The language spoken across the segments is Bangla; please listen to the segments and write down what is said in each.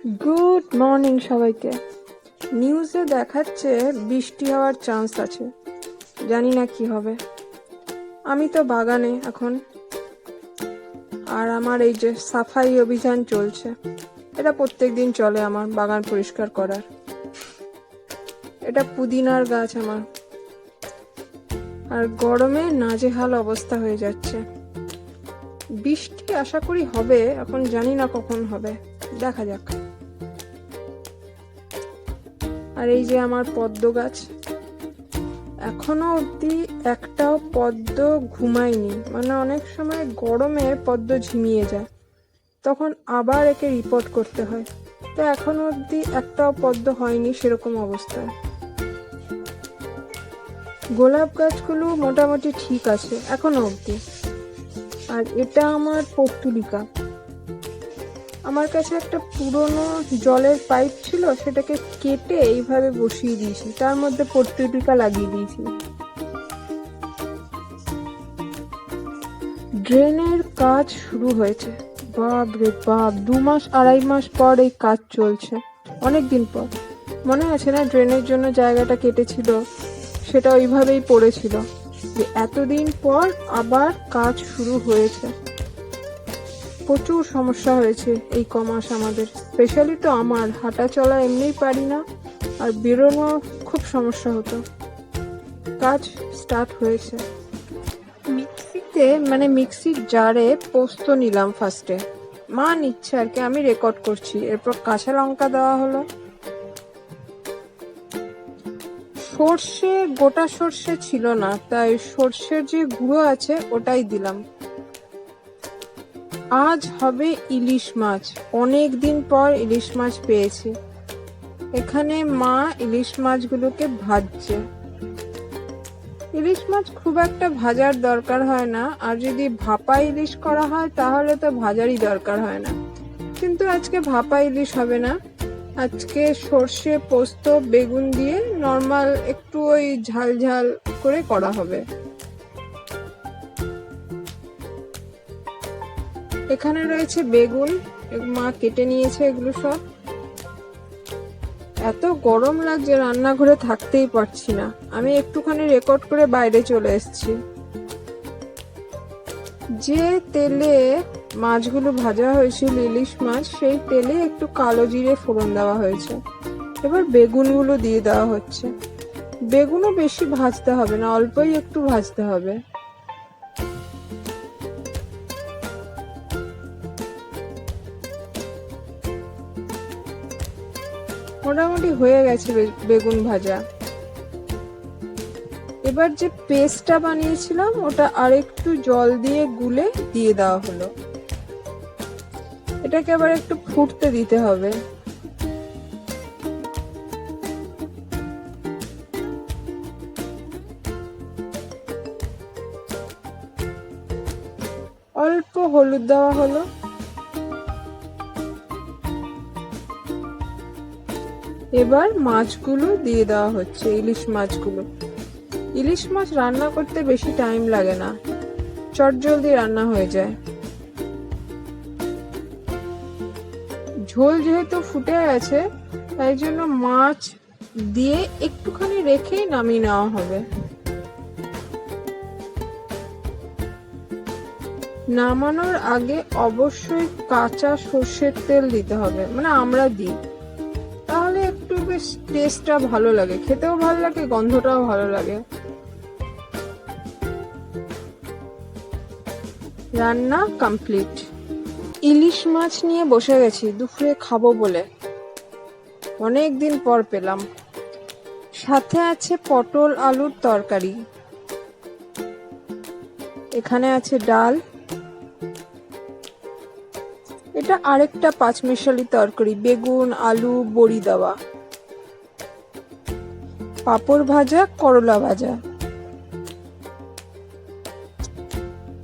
গুড মর্নিং সবাইকে। নিউজে দেখাচ্ছে বৃষ্টি হওয়ার চান্স আছে, জানি না কি হবে। আমি তো বাগানে এখন, আর আমার এই যে সাফাই অভিযান চলছে, এটা প্রত্যেকদিন চলে আমার বাগান পরিষ্কার করার। এটা পুদিনার গাছ আমার, আর গরমে নাজেহাল অবস্থা হয়ে যাচ্ছে। বৃষ্টি আশা করি হবে, এখন জানি না কখন হবে, দেখা যাক। আর এই যে আমার পদ্ম গাছ, এখনো অবধি একটাও পদ্ম ঘুমায়নি। মানে অনেক সময় গরমে পদ্ম ঝিমিয়ে যায়, তখন আবার একে রিপোর্ট করতে হয়। তো এখনো অবধি একটাও পদ্ম হয়নি সেরকম অবস্থায়। গোলাপ গাছগুলো মোটামুটি ঠিক আছে এখনো অবধি। আর এটা আমার পর্তুলিকা। আমার কাছে একটা পুরনো জলের পাইপ ছিল, সেটাকে কেটে এইভাবে বসিয়ে দিয়েছি, তার মধ্যে পর্তুলিকা লাগিয়ে দিয়েছি। ড্রেনের কাজ শুরু হয়েছে, বাপ রে বাপ, 2-2.5 মাস পর এই কাজ চলছে। অনেক দিন পর, মনে আছে না ড্রেনের জন্য জায়গাটা কেটেছিল, সেটা ওইভাবেই পড়েছিল, যে এতদিন পর আবার কাজ শুরু হয়েছে। প্রচুর সমস্যা হয়েছে এই কমাস আমাদের, স্পেশালি তো আমার হাঁটা চলা এমনিই পারি না, আর বেরোনো খুব সমস্যা হতো। কাজ স্টার্ট হয়েছে। মিক্সিতে মানে মিক্সির জারে পোস্ত নিলাম ফার্স্টে, মা নিচ্ছে আর কি, আমি রেকর্ড করছি। এরপর কাঁচা লঙ্কা দেওয়া হলো, সর্ষে গোটা সর্ষে ছিল না, তাই সর্ষের যে গুঁড়ো আছে ওটাই দিলাম। আজ হবে ইলিশ মাছ, অনেক দিন পর ইলিশ মাছ পেয়েছি। এখানে মা ইলিশ মাছগুলোকে ভাজছে। ইলিশ মাছ খুব একটা ভাজার দরকার হয় না, আর যদি ভাপা ইলিশ করা হয় তাহলে তো ভাজারই দরকার হয় না। কিন্তু আজকে ভাপা ইলিশ হবে না, আজকে সর্ষে পোস্ত বেগুন দিয়ে নর্মাল একটু ওই ঝাল ঝাল করে করা হবে। এখানে রয়েছে বেগুন, মা কেটে নিয়েছে এগুলো সব। এত গরম লাগছে, রান্নাঘরে থাকতেই পারছি না। আমি একটুখানি রেকর্ড করে বাইরে চলে এসেছি। যে তেলে মাছগুলো ভাজা হয়েছিল ইলিশ মাছ, সেই তেলে একটু কালো জিরে ফোড়ন দেওয়া হয়েছে। এবার বেগুনগুলো দিয়ে দেওয়া হচ্ছে। বেগুনও বেশি ভাজতে হবে না, অল্পই একটু ভাজতে হবে। মোটামুটি হয়ে গেছে বেগুন ভাজা। এবার যে পেস্টটা বানিয়েছিলাম ওটা আরেকটু জল দিয়ে গুলে দিয়ে দেওয়া হলো। এটাকে আবার একটু ফুটতে দিতে হবে। অল্প হলুদ দেওয়া হলো। এবার মাছগুলো দিয়ে দেওয়া হচ্ছে, ইলিশ মাছগুলো। ইলিশ মাছ রান্না করতে বেশি টাইম লাগে না, চটজলদি রান্না হয়ে যায়। ঝোল যেহেতু ফুটে আছে, তাই জন্য মাছ দিয়ে একটুখানি রেখেই নামিয়ে নেওয়া হবে। নামানোর আগে অবশ্যই কাঁচা সর্ষের তেল দিতে হবে, মানে আমরা দিই, তাহলে একটু বেশ টেস্টটা ভালো লাগে, খেতেও ভালো লাগে, গন্ধটাও ভালো লাগে। রান্না কমপ্লিট। ইলিশ মাছ নিয়ে বসে গেছি দুপুরে খাবো বলে, অনেক দিন পর পেলাম। সাথে আছে পটল আলুর তরকারি, এখানে আছে ডাল। এটা আরেকটা পাঁচমিশালি তরকারি, বেগুন আলু বড়ি দেওয়া। পাঁপড় ভাজা, করলা ভাজা।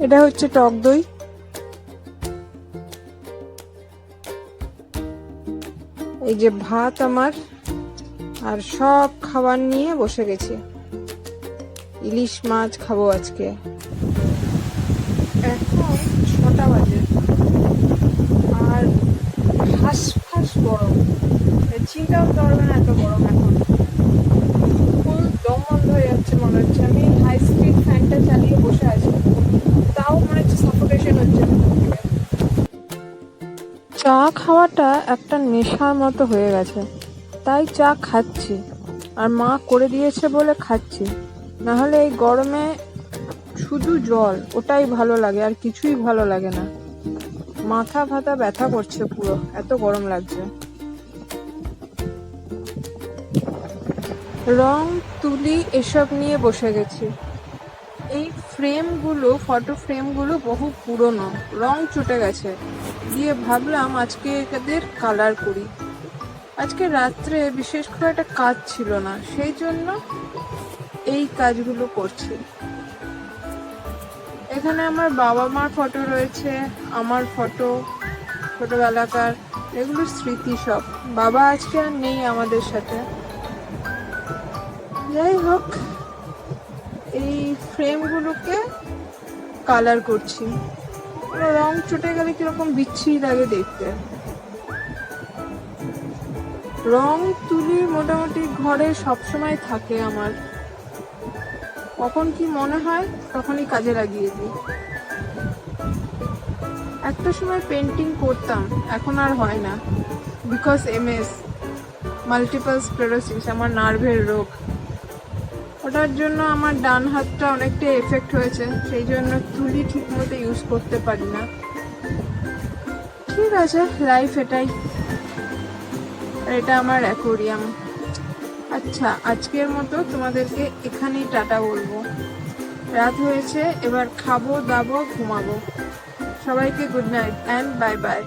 এটা হচ্ছে টক দই। এই যে ভাত আমার, আর সব খাবার নিয়ে বসে গেছি। ইলিশ মাছ খাবো আজকে। এখন 6টা বাজে, আর হাঁস ফাঁস গরম, চিন্তাও করতে পারবে না এত গরম এখন। ফুল দম বন্ধ হয়ে যাচ্ছে মনে হচ্ছে। আমি হাই স্পিড ফ্যানটা চালিয়ে বসে আছি, তাও মনে হচ্ছে সাফোকেশন হচ্ছে ভেতর থেকে। চা খাওয়াটা একটা নেশার মতো হয়ে গেছে, তাই চা খাচ্ছি। আর মা করে দিয়েছে বলে খাচ্ছি, নাহলে এই গরমে শুধু জল, ওটাই ভালো লাগে, আর কিছুই ভালো লাগে না। মাথা ফাতা ব্যথা করছে পুরো, এত গরম লাগছে। রং তুলি এসব নিয়ে বসে গেছি। এই ফ্রেমগুলো, ফটো ফ্রেমগুলো বহু পুরনো, রং চটে গেছে। দিয়ে ভাবলাম আজকে এদের কালার করি। আজকে রাত্রে বিশেষ করে একটা কাজ ছিল না, সেই জন্য এই কাজগুলো করছি। এখানে আমার বাবা মার ফটো রয়েছে, আমার ফটো ছোটবেলাকার, এগুলো স্মৃতি সব। বাবা আজকে আর নেই আমাদের সাথে। যাই হোক, এই ফ্রেমগুলোকে কালার করছি। রং চটে গেলে কিরকম বিচ্ছিরি লাগে দেখতে। রং তুলি মোটামুটি ঘরে সবসময় থাকে আমার, কখন কি মনে হয় তখনই কাজে লাগিয়ে দিই। একটা সময় পেন্টিং করতাম, এখন আর হয় না, বিকজ MS, মাল্টিপল স্ক্লেরোসিস, আমার নার্ভের রোগ। ওটার জন্য আমার ডান হাতটা অনেকটা এফেক্ট হয়েছে, সেই জন্য তুলি ঠিক মতো ইউজ করতে পারি না। ঠিক আছে, লাইফ এটাই। আর এটা আমার অ্যাকোরিয়াম। আচ্ছা, আজকের মতো তোমাদেরকে এখানেই টাটা বলবো। রাত হয়েছে, এবার খাবো দাবো ঘুমাবো। সবাইকে good night and bye bye.